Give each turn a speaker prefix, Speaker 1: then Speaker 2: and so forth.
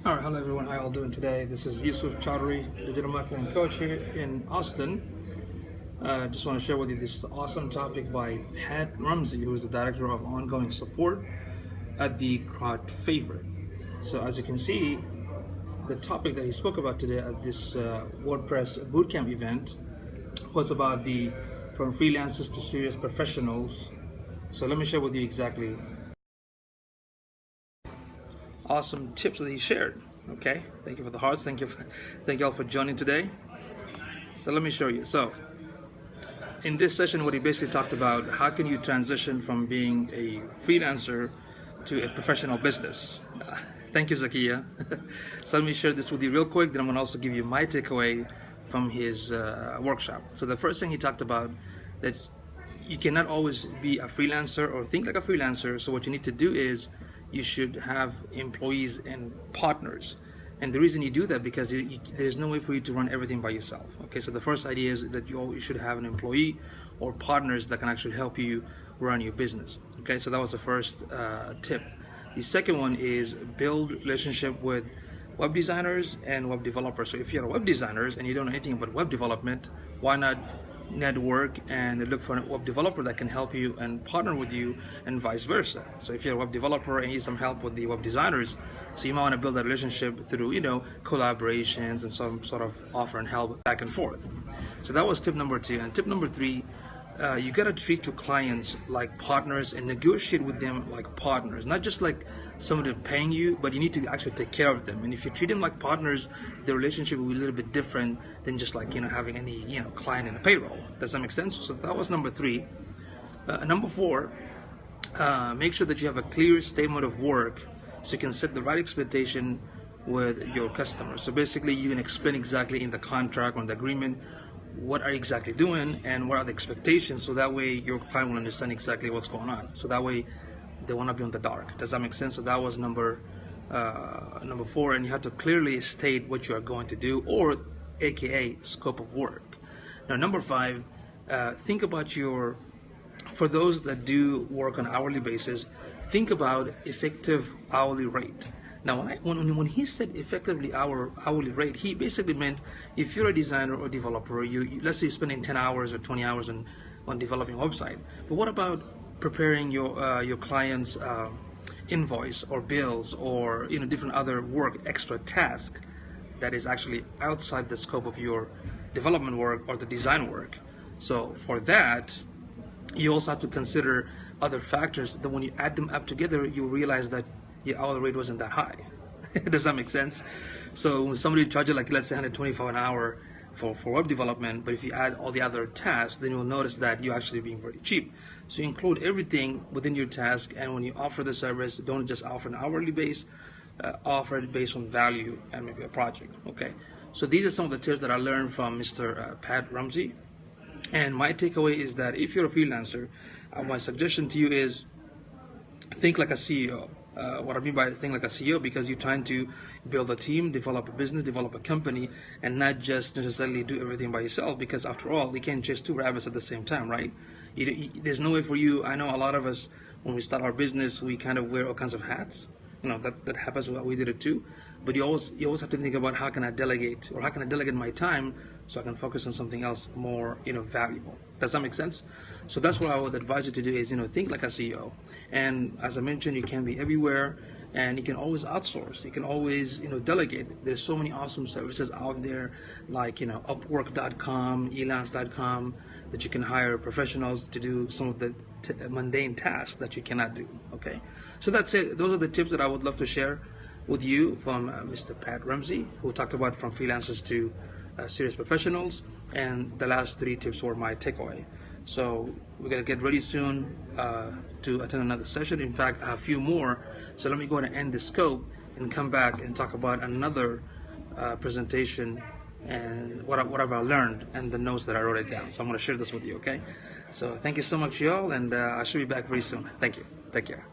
Speaker 1: All right, hello everyone. How y'all doing today? This is Yusuf Chowdhury, digital marketing coach here in Austin. Just want to share with you this awesome topic by Pat Ramsey, who is the director of ongoing support at the crowd favorite. So as you can see, the topic that he spoke about today at this WordPress bootcamp event was about the from freelancers to serious professionals. So let me share with you exactly awesome tips that he shared. Okay, thank you for the hearts. Thank you all for joining today. So let me show you. So in this session, what he basically talked about, how can you transition from being a freelancer to a professional business. Thank you, Zakia. So let me share this with you real quick, then I'm going to also give you my takeaway from his workshop. So the first thing he talked about, that you cannot always be a freelancer or think like a freelancer. So what you need to do is you should have employees and partners. And the reason you do that, because there's no way for you to run everything by yourself. Okay, so the first idea is that you should have an employee or partners that can actually help you run your business. Okay, so that was the first tip. The second one is build relationship with web designers and web developers. So if you're a web designer and you don't know anything about web development, why not network and look for a web developer that can help you and partner with you, and vice versa. So if you're a web developer and need some help with the web designers, so you might want to build that relationship through, collaborations and some sort of offer and help back and forth. So that was tip number 2. And tip number 3, you got to treat your clients like partners and negotiate with them like partners, not just like somebody paying you, but you need to actually take care of them. And if you treat them like partners, the relationship will be a little bit different than just like having any client in a payroll. Does that make sense? So that was number 3. Number 4, make sure that you have a clear statement of work so you can set the right expectation with your customers. So basically you can explain exactly in the contract or the agreement what are you exactly doing and what are the expectations, so that way your client will understand exactly what's going on. So that way they will not be on the dark. Does that make sense? So that was number 4, and you have to clearly state what you are going to do, or aka scope of work. Now number 5, think about for those that do work on an hourly basis, think about effective hourly rate. Now, when he said effectively hourly rate, he basically meant if you're a designer or developer, let's say you're spending 10 hours or 20 hours on developing a website. But what about preparing your client's invoice or bills or different other work, extra task that is actually outside the scope of your development work or the design work? So for that, you also have to consider other factors that when you add them up together, you realize that your hourly rate wasn't that high. Does that make sense? So when somebody charges, like, let's say $125 an hour for web development, but if you add all the other tasks, then you'll notice that you're actually being very cheap. So you include everything within your task, and when you offer the service, don't just offer an hourly base, offer it based on value and maybe a project. Okay, so these are some of the tips that I learned from Mr. Pat Ramsey. And my takeaway is that if you're a freelancer, my suggestion to you is think like a CEO. What I mean by think like a CEO, because you're trying to build a team, develop a business, develop a company, and not just necessarily do everything by yourself, because after all, you can't chase 2 rabbits at the same time, right? There's no way for you. I know a lot of us, when we start our business, we kind of wear all kinds of hats. That happens. We did it too. But you always have to think about, how can I delegate, or how can I delegate my time so I can focus on something else more valuable. Does that make sense? So that's what I would advise you to do, is think like a CEO. And as I mentioned, you can be everywhere, and you can always outsource. You can always delegate. There's so many awesome services out there, like Upwork.com, Elance.com, that you can hire professionals to do some of the mundane tasks that you cannot do. Okay, so that's it. Those are the tips that I would love to share with you from Mr. Pat Ramsey, who talked about from freelancers to serious professionals, and the last 3 tips were my takeaway. So we're gonna get ready soon to attend another session. In fact, I have a few more. So let me go ahead and end the scope and come back and talk about another presentation and whatever I learned and the notes that I wrote it down. So I'm gonna share this with you. Okay. So thank you so much, y'all, and I should be back very soon. Thank you. Take care.